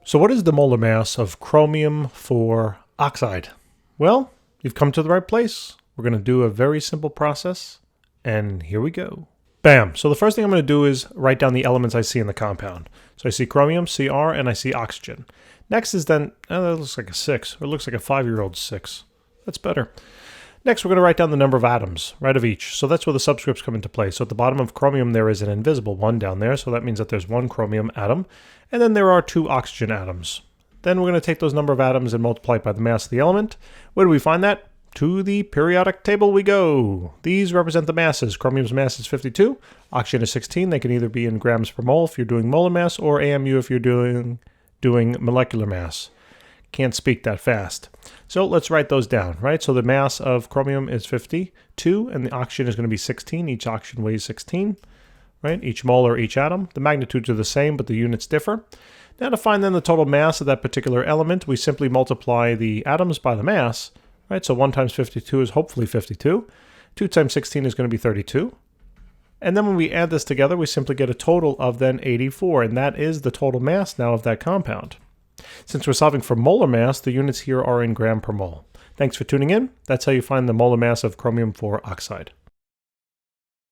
So what is the molar mass of chromium for oxide? Well, you've come to the right place. We're going to do a very simple process, and here we go. Bam! So the first thing I'm going to do is write down the elements I see in the compound. So I see chromium, Cr, and I see oxygen. Next is then, that looks like a 6, or it looks like a 5-year-old 6. That's better. Next, we're going to write down the number of atoms, right, of each. So that's where the subscripts come into play. So at the bottom of chromium, there is an invisible 1 down there. So that means that there's 1 chromium atom. And then there are 2 oxygen atoms. Then we're going to take those number of atoms and multiply it by the mass of the element. Where do we find that? To the periodic table we go. These represent the masses. Chromium's mass is 52. Oxygen is 16. They can either be in grams per mole if you're doing molar mass, or AMU if you're doing molecular mass. Can't speak that fast. So let's write those down, right? So the mass of chromium is 52, and the oxygen is going to be 16. Each oxygen weighs 16, right? Each mole or each atom. The magnitudes are the same, but the units differ. Now to find then the total mass of that particular element, we simply multiply the atoms by the mass, right? So 1 times 52 is hopefully 52. 2 times 16 is going to be 32. And then when we add this together, we simply get a total of then 84, and that is the total mass now of that compound. Since we're solving for molar mass, the units here are in gram per mole. Thanks for tuning in. That's how you find the molar mass of chromium for oxide.